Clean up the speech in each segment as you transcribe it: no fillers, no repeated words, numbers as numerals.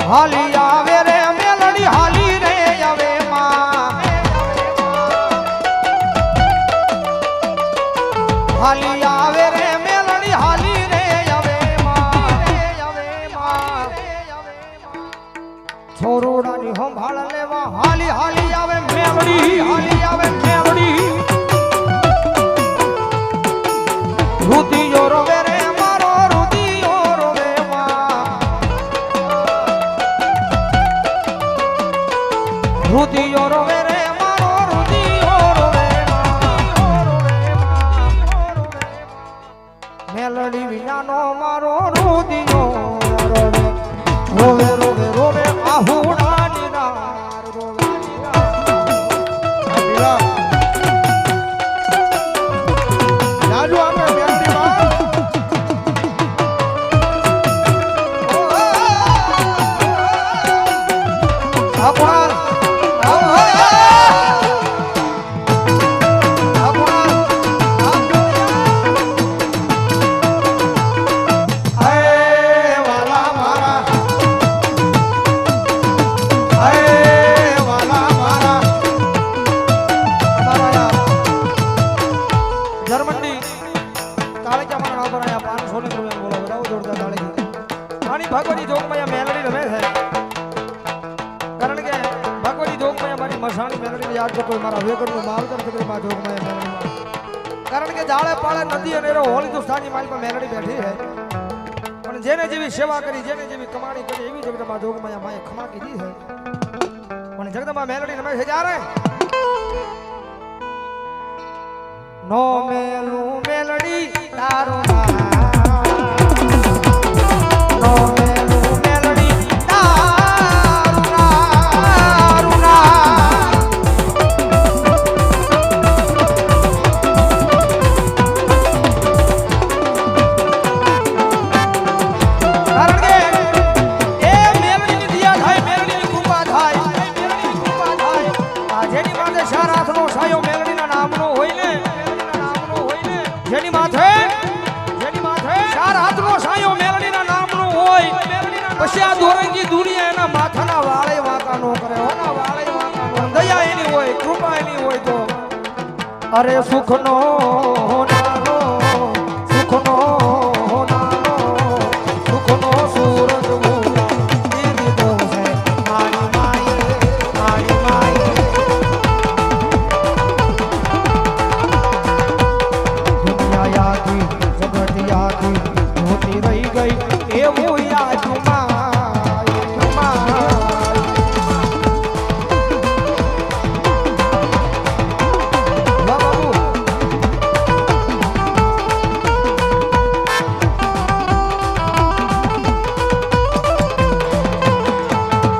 હાલી આવે રે મેલડી હાલી રે આવે માં હાલી આવે રે મેલડી હાલી રે આવે માં છોરોડાની સંભાળ લેવા હાલી હાલી આવે મેલડી હાલી આવે મેલડી રુદિયો રોવે રે મારો રુદિયો રોવે માં રુદિયો રોવે રે મારો રુદિયો રોવે મેલડી વિનાનો મારો રુદિયો રોવે રોવે રોવે રોવે આહુડા નિરાર રોવે નિરાર રાજુ આપણે મેલડી માં આપણ ભગવતી જોગમાં મેલડી રમે છે કારણ કે ભગવતી જોગમાં મારી મસાણી મેલડી યાદ કરતો મારા વેગરનું માવતર ચક્રમાં જોગમાં મેલડી કારણ કે જાળે પાળે નદી અને હોળી દુસ્તાની મારી પર મેલડી બેઠી છે પણ જેને જેવી સેવા કરી જેને જેવી કમાણી કરી એવી જગદંબા જોગમાં માએ ખમા કીધી છે પણ જગદંબા મેલડી રમે છે જ્યારે નો મેલું મેલડી તારું નામ નો પછી આ દોરંગી દુનિયા એના માથાના વાળે વાંકા નો કરે હોના વાળે વાંકા નો દયા એની હોય કૃપા એની હોય તો અરે સુખનો હોનારો સુખનો હોનારો સુખનો સૂરજ મોલા દીદી દો છે મારી માએ દુનિયા યાદી જગત યાદી હોતી રહી ગઈ એવું યાદ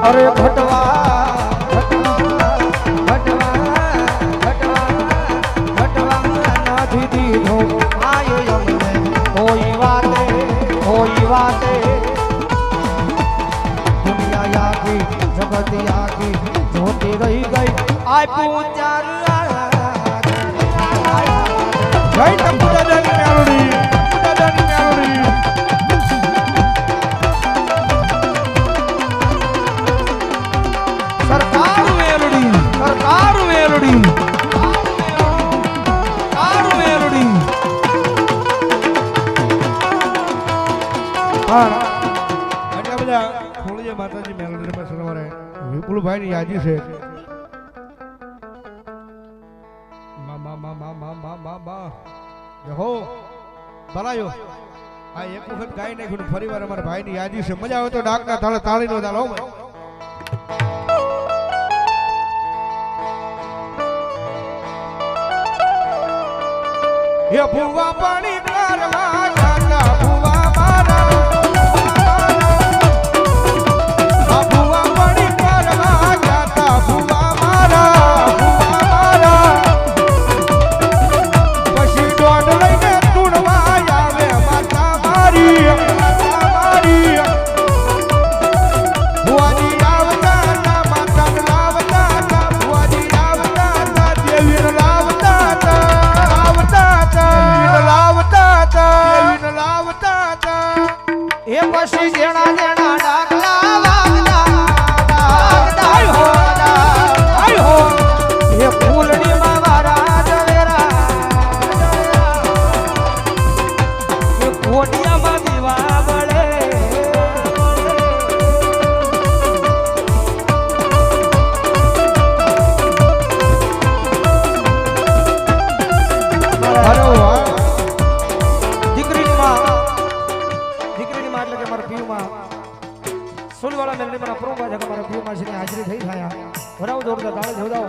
અરે ભટવા નથી દીધો આયો અમને કોઈ વાતે દુનિયા યાદી જગત યાદી જોતી રહી ગઈ આપ્યું ચાર જય ટપુડાની મેલડી સરકાર મેલડી હા આટલા બધા ખોળીએ માતાજી મેલડી રમે સવારે વિપુલભાઈ ની યાદી છે હો ભલાયો આ એક વખત ગાઈ નાખ્યું ફરી વાર અમારા ભાઈ ની યાદી છે મજા આવે તો ડાકના તાળે તાળી નો તાળ હો ये भुवा पानी करवा जाता भुवा मारा भुवा पानी करवा जाता भुवा मारा પછી દોડ લઈને તુણવા આવે માતા મારી ભુવાની આવતા માતા લાવતા ભુવાની આવતા દેવી લાવતા એ પછી જેણા જેણા ડાકલા વાગતા ઓડિયામાં દીવા વળે દીકરીની માં એટલે કે મારા પીયુમાં સુલવાળા મેલની મારા પ્રોમાં છે કે મારા પીયુમાં છે હાજરી થઈ થાય ભરાવ દોડતા તાળે જોડાવ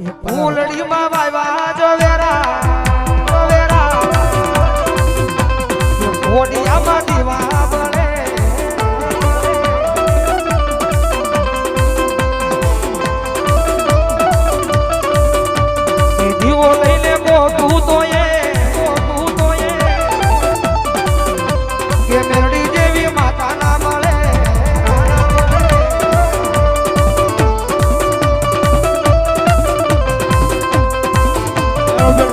એ ફૂલડીમાં વાયવા જો વેરા ઓડિયામાં દીવા બળે એ દીવો લઈને ગોતું તો કે મેરડી જેવી માતા ના મળે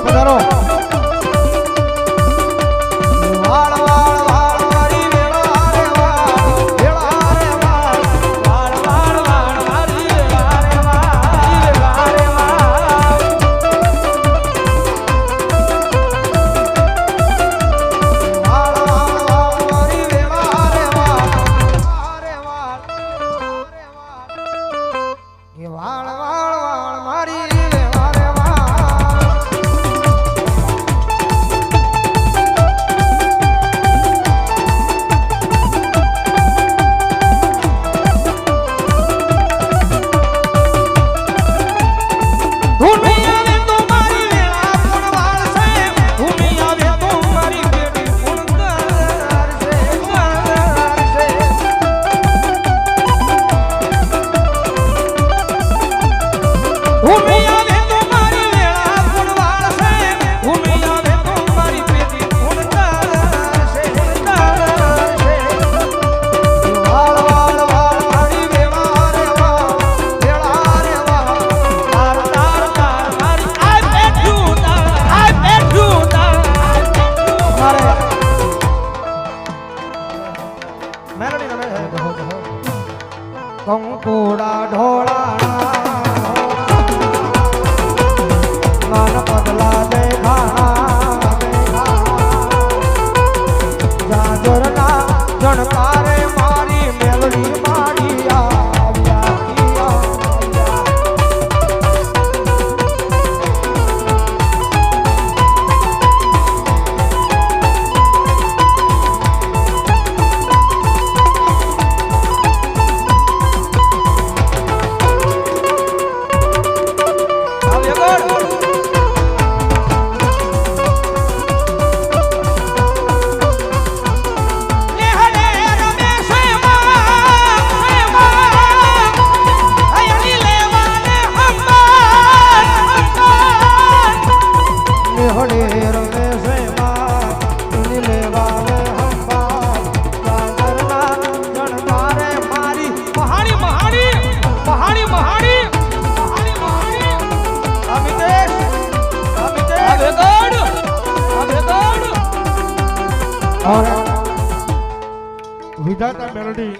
પધારો કંકુડા ઢોળાણા મન પગલા દેખાણા જાજરના જણકારે મારી મેલડી મારી આવ્યા વિધાતા મેલોડી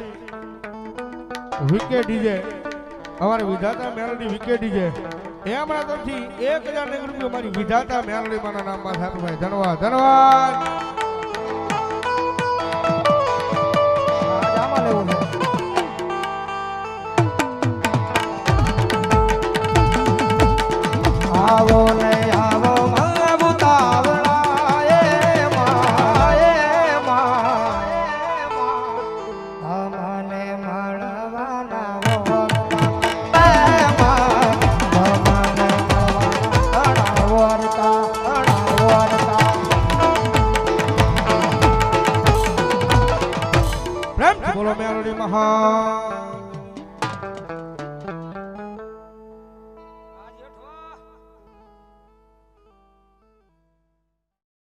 વીકે ડીજે અમારે વિધાતા મેલોડી વીકે ડીજે એ હમણાં તરફથી 1000 રૂપિયા મારી વિધાતા મેલોડી માના નામમાં થાતું ભાઈ ધન્યવાદ ધન્યવાદ આમાં લેવું છે આવો ને આવો બોલો મેલોડી મહા